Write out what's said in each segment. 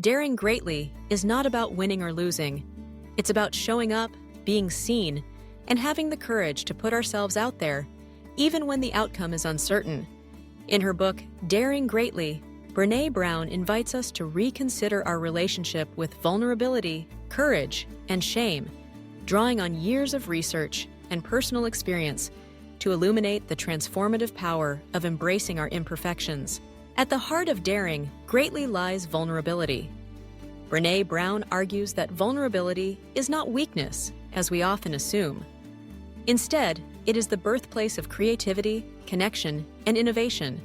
Daring greatly is not about winning or losing. It's about showing up, being seen, and having the courage to put ourselves out there, even when the outcome is uncertain. In her book, Daring Greatly, Brené Brown invites us to reconsider our relationship with vulnerability, courage, and shame, drawing on years of research and personal experience to illuminate the transformative power of embracing our imperfections. At the heart of daring greatly lies vulnerability. Brené Brown argues that vulnerability is not weakness, as we often assume. Instead, it is the birthplace of creativity, connection, and innovation.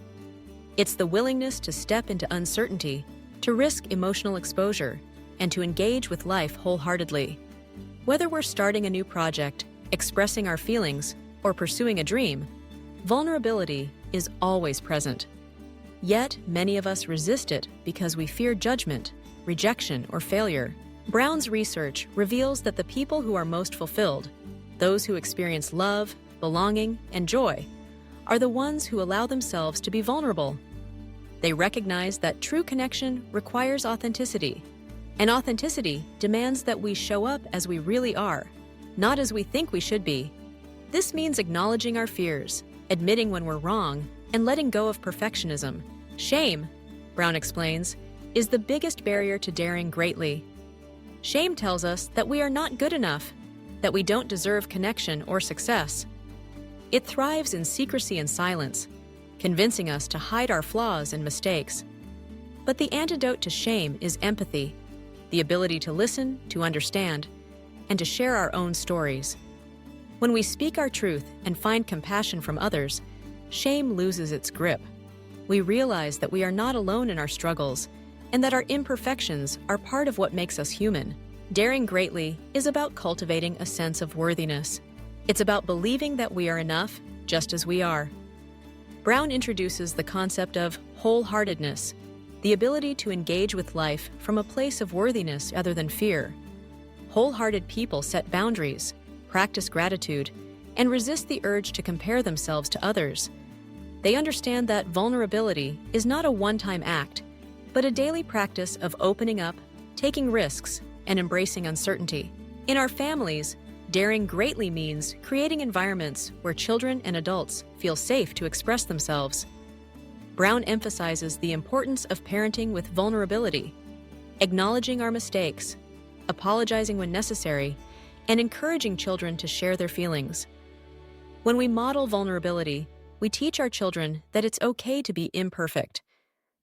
It's the willingness to step into uncertainty, to risk emotional exposure, and to engage with life wholeheartedly. Whether we're starting a new project, expressing our feelings, or pursuing a dream, vulnerability is always present. Yet, many of us resist it because we fear judgment, rejection, or failure. Brown's research reveals that the people who are most fulfilled, those who experience love, belonging, and joy, are the ones who allow themselves to be vulnerable. They recognize that true connection requires authenticity, and authenticity demands that we show up as we really are, not as we think we should be. This means acknowledging our fears, admitting when we're wrong, and letting go of perfectionism. Shame, Brown explains, is the biggest barrier to daring greatly. Shame tells us that we are not good enough, that we don't deserve connection or success. It thrives in secrecy and silence, convincing us to hide our flaws and mistakes. But the antidote to shame is empathy, the ability to listen, to understand, and to share our own stories. When we speak our truth and find compassion from others, shame loses its grip. We realize that we are not alone in our struggles, and that our imperfections are part of what makes us human. Daring greatly is about cultivating a sense of worthiness. It's about believing that we are enough just as we are. Brown introduces the concept of wholeheartedness, the ability to engage with life from a place of worthiness rather than fear. Wholehearted people set boundaries, practice gratitude, and resist the urge to compare themselves to others. They understand that vulnerability is not a one-time act, but a daily practice of opening up, taking risks, and embracing uncertainty. In our families, daring greatly means creating environments where children and adults feel safe to express themselves. Brown emphasizes the importance of parenting with vulnerability, acknowledging our mistakes, apologizing when necessary, and encouraging children to share their feelings. When we model vulnerability, we teach our children that it's okay to be imperfect,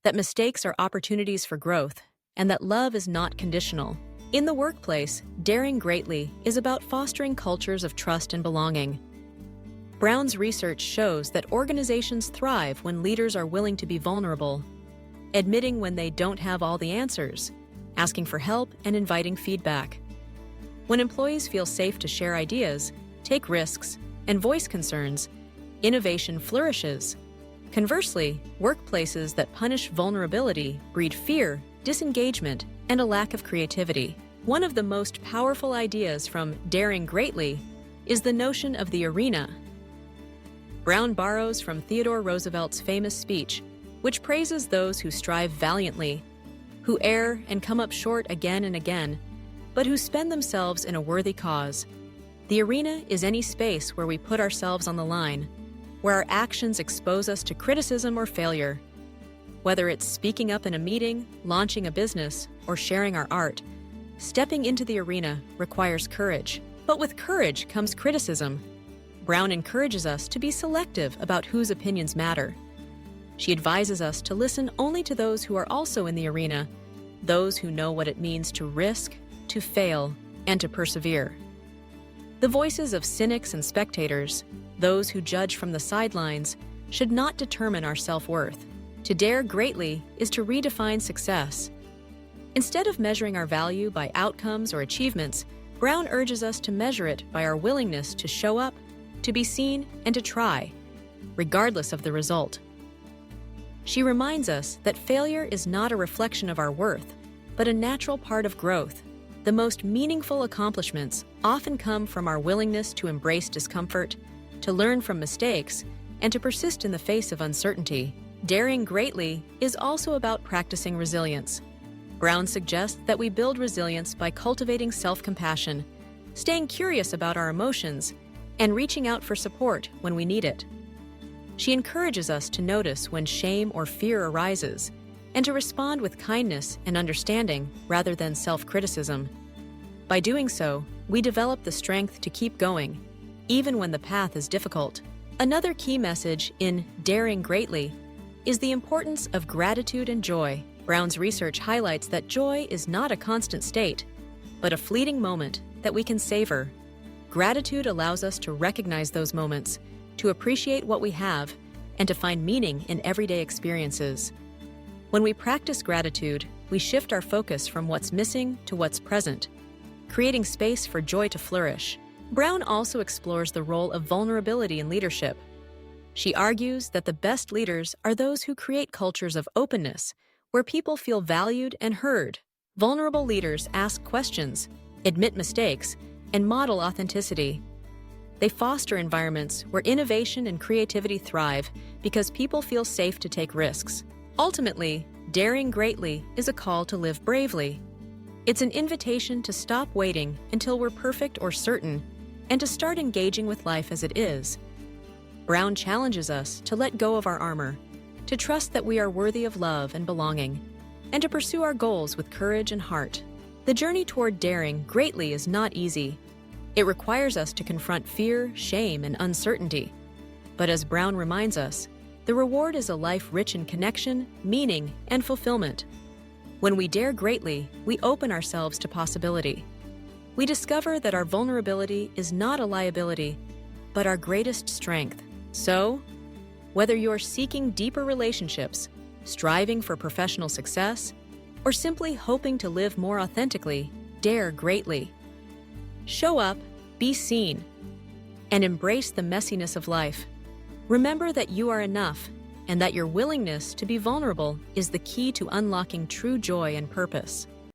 that mistakes are opportunities for growth, and that love is not conditional. In the workplace, daring greatly is about fostering cultures of trust and belonging. Brown's research shows that organizations thrive when leaders are willing to be vulnerable, admitting when they don't have all the answers, asking for help, and inviting feedback. When employees feel safe to share ideas, take risks, and voice concerns, innovation flourishes. Conversely, workplaces that punish vulnerability breed fear, disengagement, and a lack of creativity. One of the most powerful ideas from Daring Greatly is the notion of the arena. Brown borrows from Theodore Roosevelt's famous speech, which praises those who strive valiantly, who err and come up short again and again, but who spend themselves in a worthy cause. The arena is any space where we put ourselves on the line, where our actions expose us to criticism or failure. Whether it's speaking up in a meeting, launching a business, or sharing our art, stepping into the arena requires courage. But with courage comes criticism. Brown encourages us to be selective about whose opinions matter. She advises us to listen only to those who are also in the arena, those who know what it means to risk, to fail, and to persevere. The voices of cynics and spectators, those who judge from the sidelines, should not determine our self-worth. To dare greatly is to redefine success. Instead of measuring our value by outcomes or achievements, Brown urges us to measure it by our willingness to show up, to be seen, and to try, regardless of the result. She reminds us that failure is not a reflection of our worth, but a natural part of growth. The most meaningful accomplishments often come from our willingness to embrace discomfort, to learn from mistakes, and to persist in the face of uncertainty. Daring greatly is also about practicing resilience. Brown suggests that we build resilience by cultivating self-compassion, staying curious about our emotions, and reaching out for support when we need it. She encourages us to notice when shame or fear arises and to respond with kindness and understanding rather than self-criticism. By doing so, we develop the strength to keep going, even when the path is difficult. Another key message in Daring Greatly is the importance of gratitude and joy. Brown's research highlights that joy is not a constant state, but a fleeting moment that we can savor. Gratitude allows us to recognize those moments, to appreciate what we have, and to find meaning in everyday experiences. When we practice gratitude, we shift our focus from what's missing to what's present, creating space for joy to flourish. Brown also explores the role of vulnerability in leadership. She argues that the best leaders are those who create cultures of openness, where people feel valued and heard. Vulnerable leaders ask questions, admit mistakes, and model authenticity. They foster environments where innovation and creativity thrive because people feel safe to take risks. Ultimately, Daring Greatly is a call to live bravely. It's an invitation to stop waiting until we're perfect or certain, and to start engaging with life as it is. Brown challenges us to let go of our armor, to trust that we are worthy of love and belonging, and to pursue our goals with courage and heart. The journey toward daring greatly is not easy. It requires us to confront fear, shame, and uncertainty. But as Brown reminds us, the reward is a life rich in connection, meaning, and fulfillment. When we dare greatly, we open ourselves to possibility. We discover that our vulnerability is not a liability, but our greatest strength. So, whether you're seeking deeper relationships, striving for professional success, or simply hoping to live more authentically, dare greatly. Show up, be seen, and embrace the messiness of life. Remember that you are enough, and that your willingness to be vulnerable is the key to unlocking true joy and purpose.